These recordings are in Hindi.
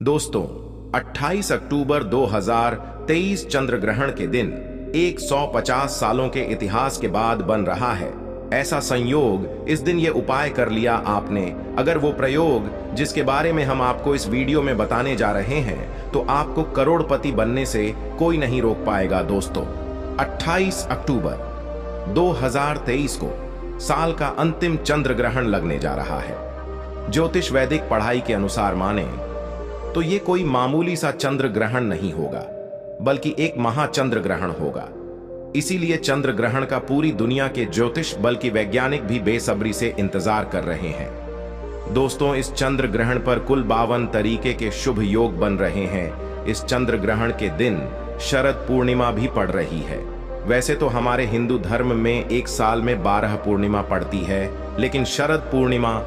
दोस्तों, 28 अक्टूबर 2023 चंद्र ग्रहण के दिन 150 सालों के इतिहास के बाद बन रहा है। ऐसा संयोग इस दिन ये उपाय कर लिया आपने, अगर वो प्रयोग जिसके बारे में हम आपको इस वीडियो में बताने जा रहे हैं, तो आपको करोड़पति बनने से कोई नहीं रोक पाएगा। दोस्तों, 28 अक्टूबर 2023 को साल का अंतिम चंद्र ग्रहण लगने जा रहा है। ज्योतिष वैदिक पढ़ाई के अनुसार माने तो ये कोई मामूली सा चंद्र ग्रहण नहीं होगा, बल्कि एक महाचंद्र ग्रहण होगा। इसीलिए चंद्र ग्रहण का पूरी दुनिया के ज्योतिष बल्कि वैज्ञानिक भी बेसब्री से इंतजार कर रहे हैं। दोस्तों, इस चंद्र ग्रहण पर कुल 52 तरीके के शुभ योग बन रहे हैं। इस चंद्र ग्रहण के दिन शरद पूर्णिमा भी पड़ रही है। वैसे तो हमारे हिंदू धर्म में एक साल में 12 पूर्णिमा पड़ती है, लेकिन शरद पूर्णिमा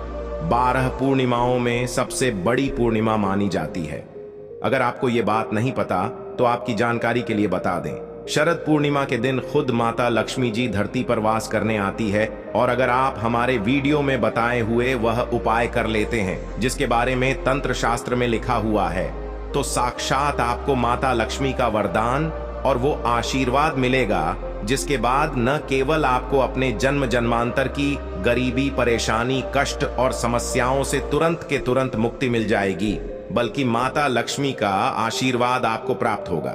12 पूर्णिमाओं में सबसे बड़ी पूर्णिमा मानी जाती है। अगर आपको ये बात नहीं पता तो आपकी जानकारी के लिए बता दें, शरद पूर्णिमा के दिन खुद माता लक्ष्मी जी धरती पर वास करने आती है। और अगर आप हमारे वीडियो में बताए हुए वह उपाय कर लेते हैं जिसके बारे में तंत्र शास्त्र में लिखा हुआ है, तो साक्षात आपको माता लक्ष्मी का वरदान और वो आशीर्वाद मिलेगा, जिसके बाद न केवल आपको अपने जन्म जन्मांतर की गरीबी, परेशानी, कष्ट और समस्याओं से तुरंत के तुरंत मुक्ति मिल जाएगी, बल्कि माता लक्ष्मी का आशीर्वाद आपको प्राप्त होगा।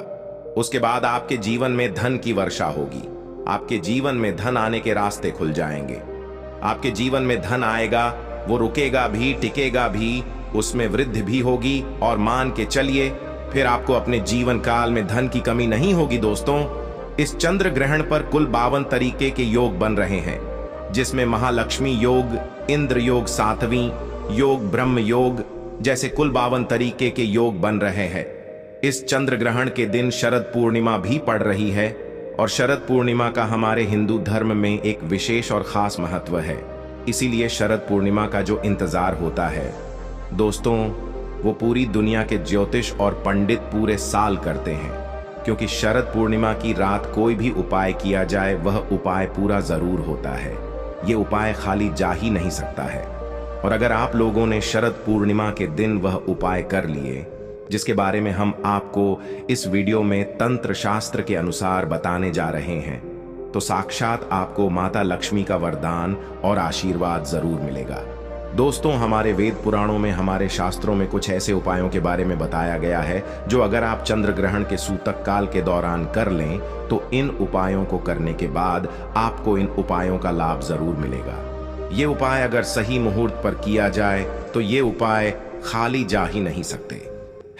उसके बाद आपके जीवन में धन की वर्षा होगी। आपके जीवन में धन आने के रास्ते खुल जाएंगे। आपके जीवन में धन आएगा, वो रुकेगा भी, टिकेगा भी, उसमें वृद्धि भी होगी। और मान के चलिए, फिर आपको अपने जीवन काल में धन की कमी नहीं होगी। दोस्तों, इस चंद्र ग्रहण पर कुल 52 तरीके के योग बन रहे हैं, जिसमें महालक्ष्मी योग, इंद्र योग, सातवीं योग, ब्रह्म योग जैसे कुल 52 तरीके के योग बन रहे हैं। इस चंद्र ग्रहण के दिन शरद पूर्णिमा भी पड़ रही है, और शरद पूर्णिमा का हमारे हिंदू धर्म में एक विशेष और खास महत्व है। इसीलिए शरद पूर्णिमा का जो इंतजार होता है दोस्तों, वो पूरी दुनिया के ज्योतिष और पंडित पूरे साल करते हैं, क्योंकि शरद पूर्णिमा की रात कोई भी उपाय किया जाए, वह उपाय पूरा जरूर होता है। ये उपाय खाली जा ही नहीं सकता है। और अगर आप लोगों ने शरद पूर्णिमा के दिन वह उपाय कर लिए, जिसके बारे में हम आपको इस वीडियो में तंत्र शास्त्र के अनुसार बताने जा रहे हैं, तो साक्षात आपको माता लक्ष्मी का वरदान और आशीर्वाद जरूर मिलेगा। दोस्तों, हमारे वेद पुराणों में, हमारे शास्त्रों में कुछ ऐसे उपायों के बारे में बताया गया है जो अगर आप चंद्र ग्रहण के सूतक काल के दौरान कर लें, तो इन उपायों को करने के बाद आपको इन उपायों का लाभ जरूर मिलेगा। ये उपाय अगर सही मुहूर्त पर किया जाए तो ये उपाय खाली जा ही नहीं सकते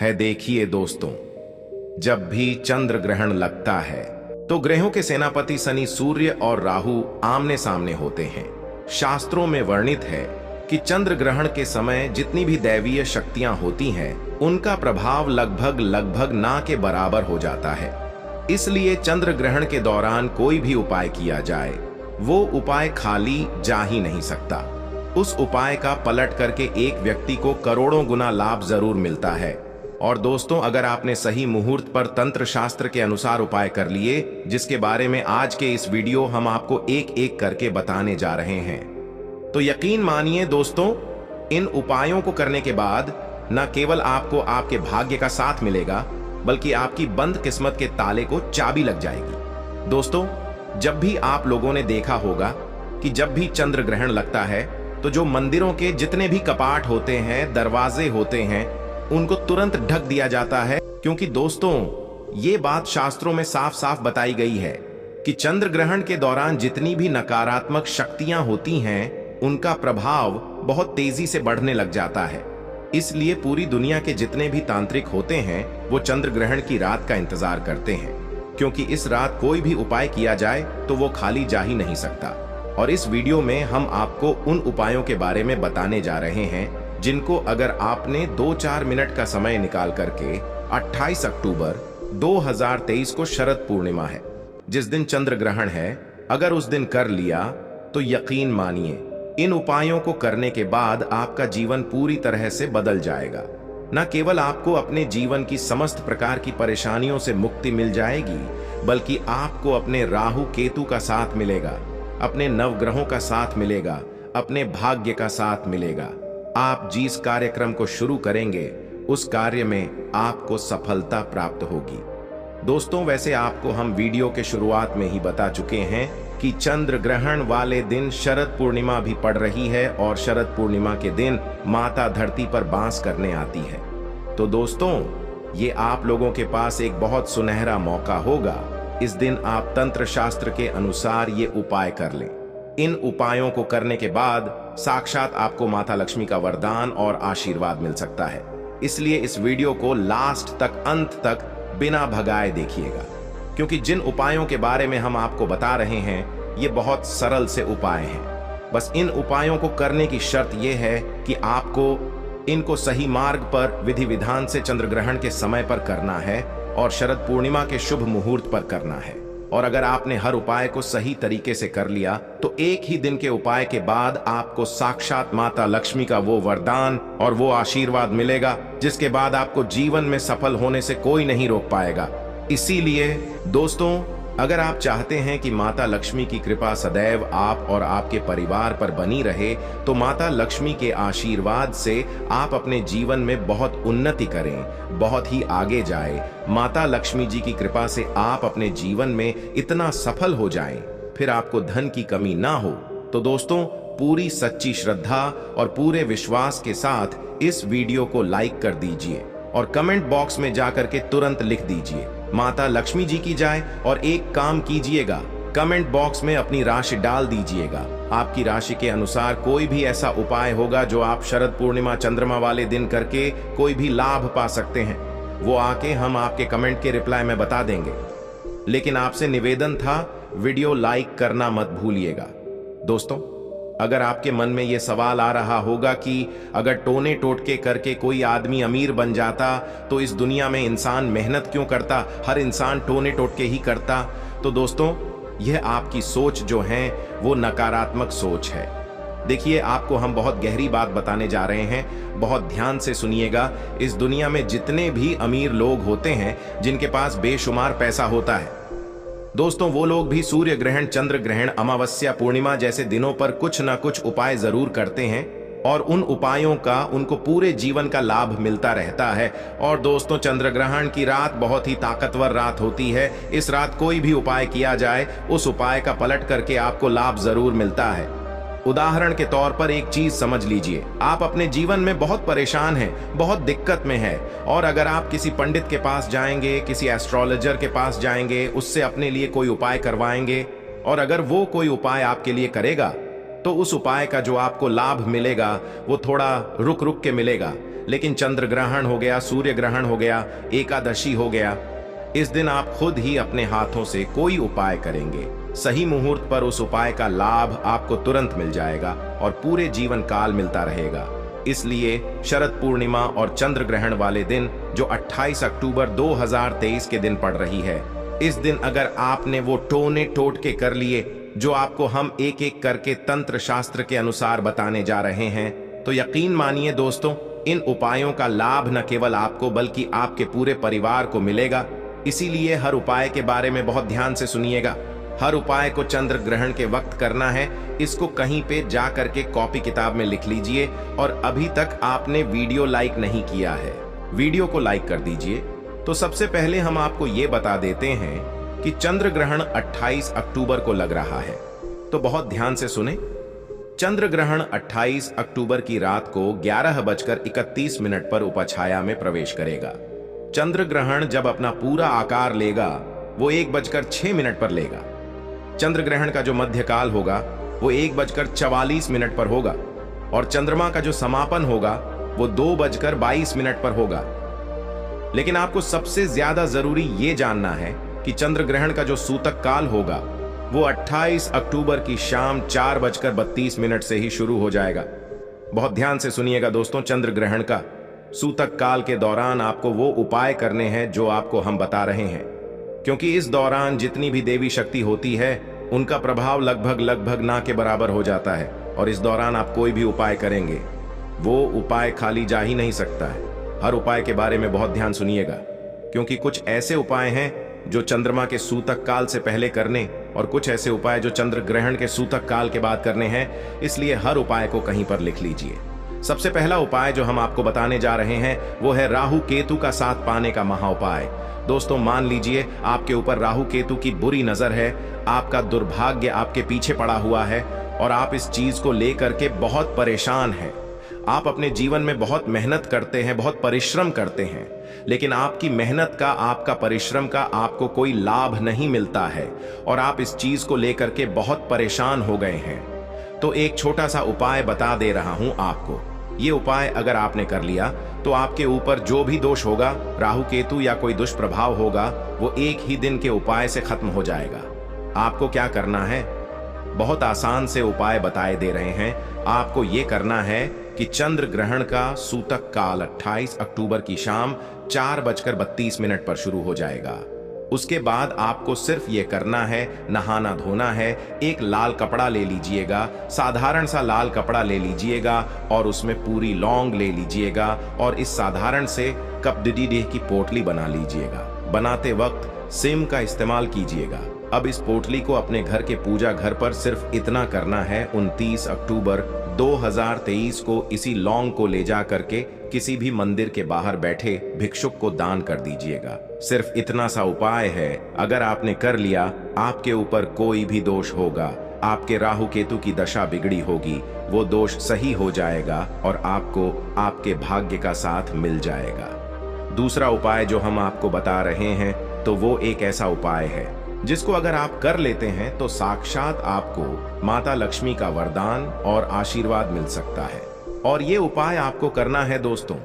है। देखिए दोस्तों, जब भी चंद्र ग्रहण लगता है तो ग्रहों के सेनापति शनि, सूर्य और राहु आमने सामने होते हैं। शास्त्रों में वर्णित है कि चंद्र ग्रहण के समय जितनी भी दैवीय शक्तियां होती हैं, उनका प्रभाव लगभग ना के बराबर हो जाता है। इसलिए चंद्र ग्रहण के दौरान कोई भी उपाय किया जाए, वो उपाय खाली जा ही नहीं सकता। उस उपाय का पलट करके एक व्यक्ति को करोड़ों गुना लाभ जरूर मिलता है। और दोस्तों, अगर आपने सही मुहूर्त पर तंत्र शास्त्र के अनुसार उपाय कर लिए, जिसके बारे में आज के इस वीडियो हम आपको एक एक करके बताने जा रहे हैं, तो यकीन मानिए दोस्तों, इन उपायों को करने के बाद न केवल आपको आपके भाग्य का साथ मिलेगा, बल्कि आपकी बंद किस्मत के ताले को चाबी लग जाएगी। दोस्तों, जब भी आप लोगों ने देखा होगा कि जब भी चंद्र ग्रहण लगता है, तो जो मंदिरों के जितने भी कपाट होते हैं, दरवाजे होते हैं, उनको तुरंत ढक दिया जाता है। क्योंकि दोस्तों, ये बात शास्त्रों में साफ साफ बताई गई है कि चंद्र ग्रहण के दौरान जितनी भी नकारात्मक शक्तियां होती हैं, उनका प्रभाव बहुत तेजी से बढ़ने लग जाता है। इसलिए पूरी दुनिया के जितने भी तांत्रिक होते हैं, वो चंद्र ग्रहण की रात का इंतजार करते हैं, क्योंकि इस रात कोई भी उपाय किया जाए तो वो खाली जा ही नहीं सकता। और इस वीडियो में हम आपको उन उपायों के बारे में बताने जा रहे हैं, जिनको अगर आपने 2-4 मिनट का समय निकाल करके 28 अक्टूबर 2023 को शरद पूर्णिमा है, जिस दिन चंद्र ग्रहण है, अगर उस दिन कर लिया, तो यकीन मानिए, इन उपायों को करने के बाद आपका जीवन पूरी तरह से बदल जाएगा। न केवल आपको अपने जीवन की समस्त प्रकार की परेशानियों से मुक्ति मिल जाएगी, बल्कि आपको अपने राहु केतु का साथ मिलेगा, अपने नवग्रहों का साथ मिलेगा, अपने भाग्य का साथ मिलेगा। आप जिस कार्यक्रम को शुरू करेंगे, उस कार्य में आपको सफलता प्राप्त होगी। दोस्तों, वैसे आपको हम वीडियो के शुरुआत में ही बता चुके हैं कि चंद्र ग्रहण वाले दिन शरद पूर्णिमा भी पड़ रही है और शरद पूर्णिमा के दिन माता धरती पर वास करने आती है। तो दोस्तों, ये आप लोगों के पास एक बहुत सुनहरा मौका होगा। इस दिन आप तंत्र शास्त्र के अनुसार ये उपाय कर लें। इन उपायों को करने के बाद साक्षात आपको माता लक्ष्मी का वरदान और आशीर्वाद मिल सकता है। इसलिए इस वीडियो को लास्ट तक, अंत तक बिना भगाए देखिएगा, क्योंकि जिन उपायों के बारे में हम आपको बता रहे हैं ये बहुत सरल से उपाय हैं। बस इन उपायों को करने की शर्त यह है कि आपको इनको सही मार्ग पर, विधि विधान से चंद्र ग्रहण के समय पर करना है और शरद पूर्णिमा के शुभ मुहूर्त पर करना है। और अगर आपने हर उपाय को सही तरीके से कर लिया तो एक ही दिन के उपाय के बाद आपको साक्षात माता लक्ष्मी का वो वरदान और वो आशीर्वाद मिलेगा, जिसके बाद आपको जीवन में सफल होने से कोई नहीं रोक पाएगा। इसीलिए दोस्तों, अगर आप चाहते हैं कि माता लक्ष्मी की कृपा सदैव आप और आपके परिवार पर बनी रहे, तो माता लक्ष्मी के आशीर्वाद से आप अपने जीवन में बहुत उन्नति करें, बहुत ही आगे जाए। माता लक्ष्मी जी की कृपा से आप अपने जीवन में इतना सफल हो जाएं, फिर आपको धन की कमी ना हो। तो दोस्तों, पूरी सच्ची श्रद्धा और पूरे विश्वास के साथ इस वीडियो को लाइक कर दीजिए और कमेंट बॉक्स में जाकर के तुरंत लिख दीजिए माता लक्ष्मी जी की जाए। और एक काम कीजिएगा, कमेंट बॉक्स में अपनी राशि डाल दीजिएगा। आपकी राशि के अनुसार कोई भी ऐसा उपाय होगा जो आप शरद पूर्णिमा चंद्रमा वाले दिन करके कोई भी लाभ पा सकते हैं, वो आके हम आपके कमेंट के रिप्लाई में बता देंगे। लेकिन आपसे निवेदन था, वीडियो लाइक करना मत भूलिएगा। दोस्तों, अगर आपके मन में ये सवाल आ रहा होगा कि अगर टोने टोटके करके कोई आदमी अमीर बन जाता तो इस दुनिया में इंसान मेहनत क्यों करता, हर इंसान टोने टोटके ही करता, तो दोस्तों, यह आपकी सोच जो है वो नकारात्मक सोच है। देखिए, आपको हम बहुत गहरी बात बताने जा रहे हैं, बहुत ध्यान से सुनिएगा। इस दुनिया में जितने भी अमीर लोग होते हैं, जिनके पास बेशुमार पैसा होता है दोस्तों, वो लोग भी सूर्य ग्रहण, चंद्र ग्रहण, अमावस्या, पूर्णिमा जैसे दिनों पर कुछ ना कुछ उपाय जरूर करते हैं और उन उपायों का उनको पूरे जीवन का लाभ मिलता रहता है। और दोस्तों, चंद्र ग्रहण की रात बहुत ही ताकतवर रात होती है। इस रात कोई भी उपाय किया जाए, उस उपाय का पलट करके आपको लाभ जरूर मिलता है। उदाहरण के तौर पर एक चीज समझ लीजिए, आप अपने जीवन में बहुत परेशान हैं, बहुत दिक्कत में हैं, और अगर आप किसी पंडित के पास जाएंगे, किसी एस्ट्रोलॉजर के पास जाएंगे, उससे अपने लिए कोई उपाय करवाएंगे, और अगर वो कोई उपाय आपके लिए करेगा तो उस उपाय का जो आपको लाभ मिलेगा वो थोड़ा रुक रुक के मिलेगा। लेकिन चंद्र ग्रहण हो गया, सूर्य ग्रहण हो गया, एकादशी हो गया, इस दिन आप खुद ही अपने हाथों से कोई उपाय करेंगे, सही मुहूर्त पर उस उपाय का लाभ आपको तुरंत मिल जाएगा और पूरे जीवन काल मिलता रहेगा। इसलिए शरद पूर्णिमा और चंद्र ग्रहण वाले दिन जो 28 अक्टूबर 2023 के दिन पड़ रही है, इस दिन अगर आपने वो टोने टोटके कर लिए जो आपको हम एक एक करके तंत्र शास्त्र के अनुसार बताने जा रहे हैं, तो यकीन मानिए दोस्तों, इन उपायों का लाभ न केवल आपको बल्कि आपके पूरे परिवार को मिलेगा। इसीलिए हर उपाय के बारे में बहुत ध्यान से सुनिएगा। हर उपाय को चंद्र ग्रहण के वक्त करना है। इसको कहीं पे जा करके कॉपी किताब में लिख लीजिए। और अभी तक आपने वीडियो लाइक नहीं किया है, वीडियो को लाइक कर दीजिए। तो सबसे पहले हम आपको ये बता देते हैं कि चंद्र ग्रहण 28 अक्टूबर को लग रहा है, तो बहुत ध्यान से सुने। चंद्र ग्रहण 28 अक्टूबर की रात को 11:31 पर उपछाया में प्रवेश करेगा। चंद्र ग्रहण जब अपना पूरा आकार लेगा वो 1:06 पर लेगा। चंद्र ग्रहण का जो मध्यकाल होगा वो 1:44 पर होगा और चंद्रमा का जो समापन होगा वो 2:22 पर होगा। लेकिन आपको सबसे ज्यादा जरूरी ये जानना है कि चंद्र ग्रहण का जो सूतक काल होगा वो 28 अक्टूबर की शाम 4:32 से ही शुरू हो जाएगा। बहुत ध्यान से सुनिएगा दोस्तों, चंद्र ग्रहण का सूतक काल के दौरान आपको वो उपाय करने हैं जो आपको हम बता रहे हैं, क्योंकि इस दौरान जितनी भी देवी शक्ति होती है उनका प्रभाव लगभग ना के बराबर हो जाता है। और इस दौरान आप कोई भी उपाय करेंगे वो उपाय खाली जा ही नहीं सकता है। हर उपाय के बारे में बहुत ध्यान सुनिएगा, क्योंकि कुछ ऐसे उपाय हैं जो चंद्रमा के सूतक काल से पहले करने और कुछ ऐसे उपाय जो चंद्र ग्रहण के सूतक काल के बाद करने हैं। इसलिए हर उपाय को कहीं पर लिख लीजिए। सबसे पहला उपाय जो हम आपको बताने जा रहे हैं वो है राहु केतु का साथ पाने का महा उपाय। दोस्तों मान लीजिए आपके ऊपर राहु केतु की बुरी नजर है, आपका दुर्भाग्य आपके पीछे पड़ा हुआ है और आप इस चीज को लेकर के बहुत परेशान हैं। आप अपने जीवन में बहुत मेहनत करते हैं, बहुत परिश्रम करते हैं, लेकिन आपकी मेहनत का, आपका परिश्रम का आपको कोई लाभ नहीं मिलता है और आप इस चीज को लेकर के बहुत परेशान हो गए हैं। तो एक छोटा सा उपाय बता दे रहा हूं आपको। ये उपाय अगर आपने कर लिया तो आपके ऊपर जो भी दोष होगा, राहु केतु या कोई दुष्प्रभाव होगा, वो एक ही दिन के उपाय से खत्म हो जाएगा। आपको क्या करना है, बहुत आसान से उपाय बताए दे रहे हैं। आपको ये करना है कि चंद्र ग्रहण का सूतक काल 28 अक्टूबर की शाम 4:32 पर शुरू हो जाएगा। उसके बाद आपको सिर्फ ये करना है, नहाना धोना है, एक लाल कपड़ा ले लीजिएगा, साधारण सा लाल कपड़ा ले लीजिएगा और उसमें पूरी लौंग ले लीजिएगा और इस साधारण से कपडिडी डेह की पोटली बना लीजिएगा। बनाते वक्त सिम का इस्तेमाल कीजिएगा। अब इस पोटली को अपने घर के पूजा घर पर सिर्फ इतना करना है, 29 अक्टूबर 2023 को इसी लौंग को ले जा करके किसी भी मंदिर के बाहर बैठे भिक्षुक को दान कर दीजिएगा। सिर्फ इतना सा उपाय है, अगर आपने कर लिया, आपके ऊपर कोई भी दोष होगा, आपके राहु केतु की दशा बिगड़ी होगी, वो दोष सही हो जाएगा और आपको आपके भाग्य का साथ मिल जाएगा। दूसरा उपाय जो हम आपको बता रहे हैं तो वो एक ऐसा उपाय है जिसको अगर आप कर लेते हैं तो साक्षात आपको माता लक्ष्मी का वरदान और आशीर्वाद मिल सकता है। और ये उपाय आपको करना है दोस्तों,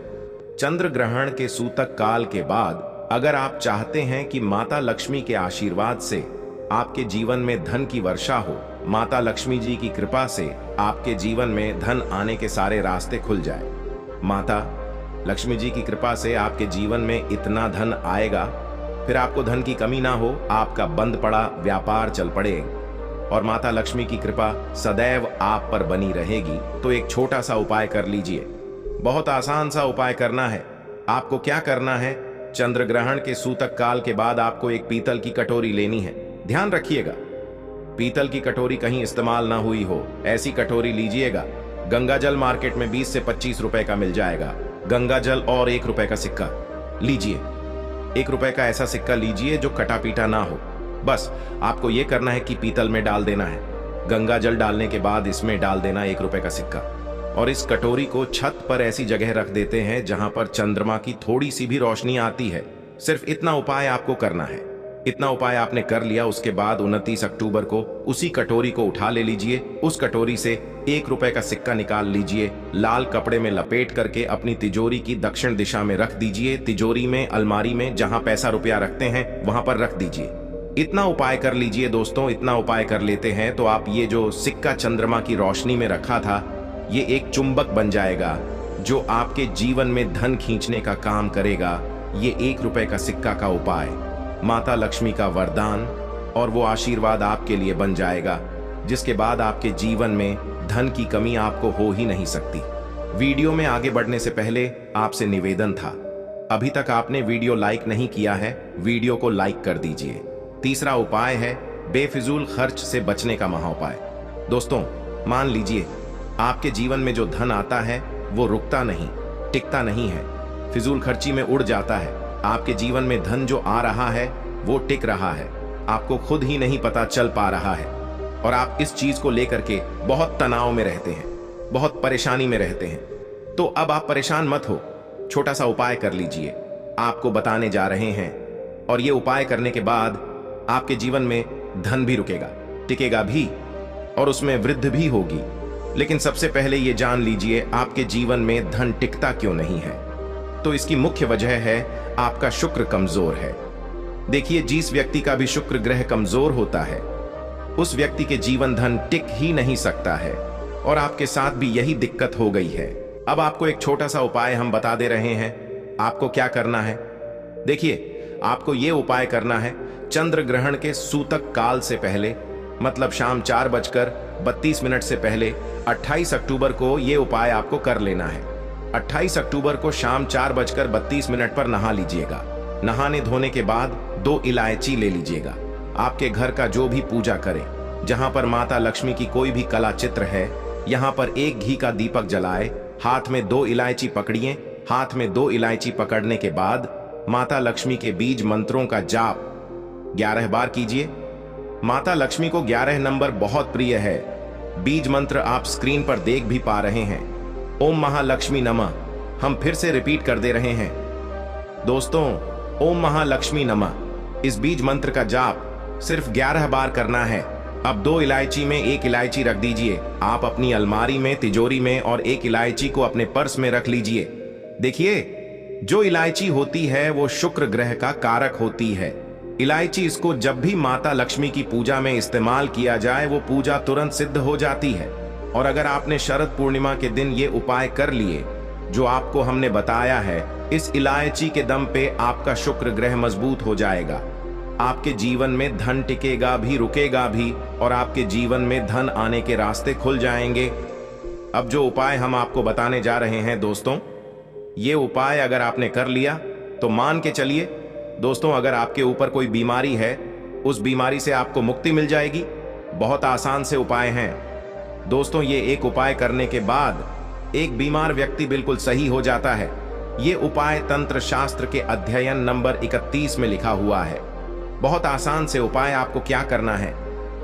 चंद्र ग्रहण के सूतक काल के बाद अगर आप चाहते हैं कि माता लक्ष्मी के आशीर्वाद से आपके जीवन में धन की वर्षा हो, माता लक्ष्मी जी की कृपा से आपके जीवन में धन आने के सारे रास्ते खुल जाए, माता लक्ष्मी जी की कृपा से आपके जीवन में इतना धन आएगा, फिर आपको धन की कमी ना हो, आपका बंद पड़ा व्यापार चल पड़े और माता लक्ष्मी की कृपा सदैव आप पर बनी रहेगी, तो एक छोटा सा उपाय कर लीजिए। बहुत आसान सा उपाय करना है। आपको क्या करना है, चंद्र ग्रहण के सूतक काल के बाद आपको एक पीतल की कटोरी लेनी है। ध्यान रखिएगा, पीतल की कटोरी कहीं इस्तेमाल ना हुई हो, ऐसी कटोरी लीजिएगा। गंगा जल मार्केट में 20 से 25 रुपए का मिल जाएगा। गंगा जल और 1 रुपए का सिक्का लीजिए। 1 रुपए का ऐसा सिक्का लीजिए जो कटा पीटा ना हो। बस आपको यह करना है कि पीतल में डाल देना है। गंगा जल डालने के बाद इसमें डाल देना 1 रुपए का सिक्का और इस कटोरी को छत पर ऐसी जगह रख देते हैं जहां पर चंद्रमा की थोड़ी सी भी रोशनी आती है। सिर्फ इतना उपाय आपको करना है। इतना उपाय आपने कर लिया, उसके बाद 29 अक्टूबर को उसी कटोरी को उठा ले लीजिए। उस कटोरी से 1 रुपए का सिक्का निकाल लीजिए, लाल कपड़े में लपेट करके अपनी तिजोरी की दक्षिण दिशा में रख दीजिए। तिजोरी में, अलमारी में, जहां पैसा रुपया रखते हैं वहां पर रख दीजिए। इतना उपाय कर लीजिए दोस्तों। इतना उपाय कर लेते हैं तो आप ये जो सिक्का चंद्रमा की रोशनी में रखा था, ये एक चुंबक बन जाएगा जो आपके जीवन में धन खींचने का काम करेगा। ये 1 रुपए का सिक्का का उपाय, माता लक्ष्मी का वरदान और वो आशीर्वाद आपके लिए बन जाएगा, जिसके बाद आपके जीवन में धन की कमी आपको हो ही नहीं सकती। वीडियो में आगे बढ़ने से पहले आपसे निवेदन था, अभी तक आपने वीडियो लाइक नहीं किया है, वीडियो को लाइक कर दीजिए। तीसरा उपाय है बेफिजूल खर्च से बचने का महाउपाय। दोस्तों मान लीजिए आपके जीवन में जो धन आता है वो रुकता नहीं, टिकता नहीं है, फिजूल खर्ची में उड़ जाता है। आपके जीवन में धन जो आ रहा है वो टिक रहा है, आपको खुद ही नहीं पता चल पा रहा है और आप इस चीज को लेकर के बहुत तनाव में रहते हैं, बहुत परेशानी में रहते हैं। तो अब आप परेशान मत हो, छोटा सा उपाय कर लीजिए। आपको बताने जा रहे हैं और ये उपाय करने के बाद आपके जीवन में धन भी रुकेगा, टिकेगा भी और उसमें वृद्धि भी होगी। लेकिन सबसे पहले ये जान लीजिए आपके जीवन में धन टिकता क्यों नहीं है। तो इसकी मुख्य वजह है आपका शुक्र कमजोर है। देखिए, जिस व्यक्ति का भी शुक्र ग्रह कमजोर होता है उस व्यक्ति के जीवन धन टिक ही नहीं सकता है और आपके साथ भी यही दिक्कत हो गई है। अब आपको एक छोटा सा उपाय हम बता दे रहे हैं। आपको क्या करना है, देखिए आपको यह उपाय करना है चंद्र ग्रहण के सूतक काल से पहले, मतलब शाम 4:32 से पहले 28 अक्टूबर को यह उपाय आपको कर लेना है। 28 अक्टूबर को शाम 4:32 पर नहा लीजिएगा। नहाने धोने के बाद 2 इलायची ले लीजिएगा। आपके घर का जो भी पूजा करे, जहां पर माता लक्ष्मी की कोई भी कला चित्र है, यहां पर एक घी का दीपक जलाए, हाथ में 2 इलायची पकड़िए। हाथ में 2 इलायची पकड़ने के बाद माता लक्ष्मी के बीज मंत्रों का जाप 11 बार कीजिए। माता लक्ष्मी को 11 नंबर बहुत प्रिय है। बीज मंत्र आप स्क्रीन पर देख भी पा रहे हैं। ओम महालक्ष्मी नमः। हम फिर से रिपीट कर दे रहे हैं दोस्तों, ओम महालक्ष्मी नमः। इस बीज मंत्र का जाप सिर्फ 11 बार करना है। अब 2 इलायची में 1 इलायची रख दीजिए। आप अपनी अलमारी में, तिजोरी में, और 1 इलायची को अपने पर्स में रख लीजिए। देखिए, जो इलायची होती है वो शुक्र ग्रह का कारक होती है। इलायची इसको जब भी माता लक्ष्मी की पूजा में इस्तेमाल किया जाए वो पूजा तुरंत सिद्ध हो जाती है। और अगर आपने शरद पूर्णिमा के दिन ये उपाय कर लिए जो आपको हमने बताया है, इस इलायची के दम पे आपका शुक्र ग्रह मजबूत हो जाएगा। आपके जीवन में धन टिकेगा भी, रुकेगा भी, और आपके जीवन में धन आने के रास्ते खुल जाएंगे। अब जो उपाय हम आपको बताने जा रहे हैं दोस्तों, ये उपाय अगर आपने कर लिया तो मान के चलिए दोस्तों, अगर आपके ऊपर कोई बीमारी है उस बीमारी से आपको मुक्ति मिल जाएगी। बहुत आसान से उपाय हैं दोस्तों। ये एक उपाय करने के बाद एक बीमार व्यक्ति बिल्कुल सही हो जाता है। ये उपाय तंत्र शास्त्र के अध्ययन नंबर 31 में लिखा हुआ है। बहुत आसान से उपाय। आपको क्या करना है,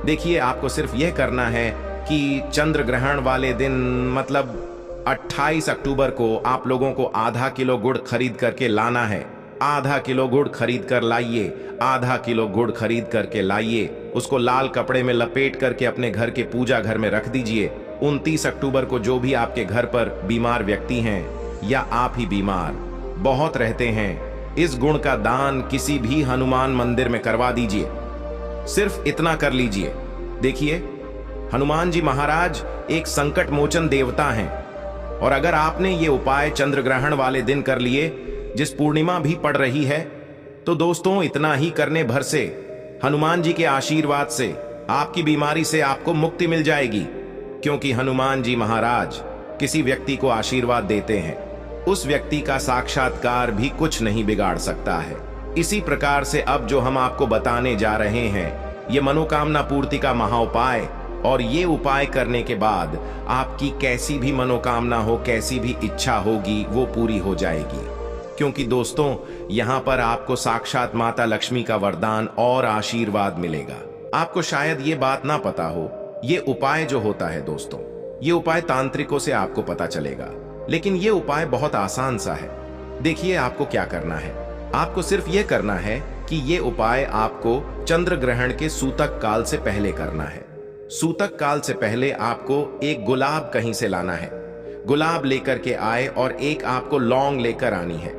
देखिए, आपको सिर्फ यह करना है कि चंद्र ग्रहण वाले दिन मतलब 28 अक्टूबर को आप लोगों को आधा किलो गुड़ खरीद करके लाना है। आधा किलो गुड़ खरीद कर लाइए। आधा किलो गुड़ खरीद करके लाइए। उसको लाल कपड़े में लपेट करके अपने घर के पूजा घर में रख दीजिए। 29 अक्टूबर को जो भी आपके घर पर बीमार व्यक्ति हैं या आप ही बीमार बहुत रहते हैं, इस गुण का दान किसी भी हनुमान मंदिर में करवा दीजिए। सिर्फ इतना कर लीजिए। देखिए, हनुमान जी महाराज एक संकट मोचन देवता हैं, और अगर आपने ये उपाय चंद्र ग्रहण वाले दिन कर लिए, जिस पूर्णिमा भी पड़ रही है, तो दोस्तों इतना ही करने भर से हनुमान जी के आशीर्वाद से आपकी बीमारी से आपको मुक्ति मिल जाएगी। क्योंकि हनुमान जी महाराज किसी व्यक्ति को आशीर्वाद देते हैं, उस व्यक्ति का साक्षात्कार भी कुछ नहीं बिगाड़ सकता है। इसी प्रकार से अब जो हम आपको बताने जा रहे हैं, ये मनोकामना पूर्ति का महाउपाय, और ये उपाय करने के बाद आपकी कैसी भी मनोकामना हो, कैसी भी इच्छा होगी, वो पूरी हो जाएगी। क्योंकि दोस्तों, यहाँ पर आपको साक्षात माता लक्ष्मी का वरदान और आशीर्वाद मिलेगा। आपको शायद ये बात ना पता हो, ये उपाय जो होता है दोस्तों, ये उपाय तांत्रिकों से आपको पता चलेगा, लेकिन ये उपाय बहुत आसान सा है। देखिए, आपको क्या करना है, आपको सिर्फ ये करना है कि ये उपाय आपको चंद्र ग्रहण के सूतक काल से पहले करना है। सूतक काल से पहले आपको एक गुलाब कहीं से लाना है। गुलाब लेकर के आए और एक आपको लौंग लेकर आनी है।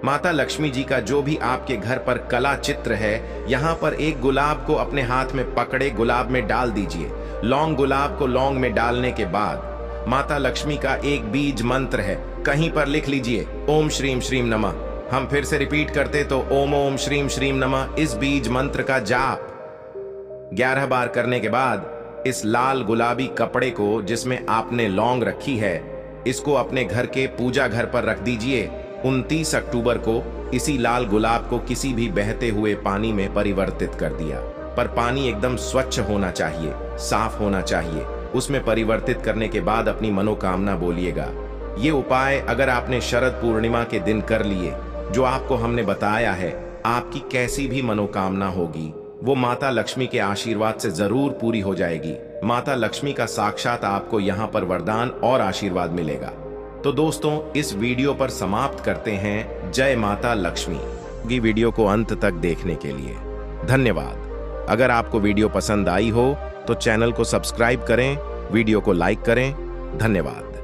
माता लक्ष्मी जी का जो भी आपके घर पर कला चित्र है, यहाँ पर एक गुलाब को अपने हाथ में पकड़े गुलाब में डाल दीजिए। लौंग गुलाब को लौंग में डालने के बाद माता लक्ष्मी का एक बीज मंत्र है, कहीं पर लिख लीजिए ओम श्रीम श्रीम नमः। हम फिर से रिपीट करते तो ओम ओम श्रीम श्रीम नमः। इस बीज मंत्र का जाप 11 बार करने के बाद इस लाल गुलाबी कपड़े को जिसमें आपने लौंग रखी है, इसको अपने घर के पूजा घर पर रख दीजिए। 29 अक्टूबर को इसी लाल गुलाब को किसी भी बहते हुए पानी में परिवर्तित कर दिया, पर पानी एकदम स्वच्छ होना चाहिए, साफ होना चाहिए। उसमें परिवर्तित करने के बाद अपनी मनोकामना बोलिएगा। ये उपाय अगर आपने शरद पूर्णिमा के दिन कर लिए, जो आपको हमने बताया है, आपकी कैसी भी मनोकामना होगी वो माता लक्ष्मी के आशीर्वाद से जरूर पूरी हो जाएगी। माता लक्ष्मी का साक्षात आपको यहाँ पर वरदान और आशीर्वाद मिलेगा। तो दोस्तों, इस वीडियो पर समाप्त करते हैं। जय माता लक्ष्मी। वीडियो को अंत तक देखने के लिए धन्यवाद। अगर आपको वीडियो पसंद आई हो तो चैनल को सब्सक्राइब करें, वीडियो को लाइक करें। धन्यवाद।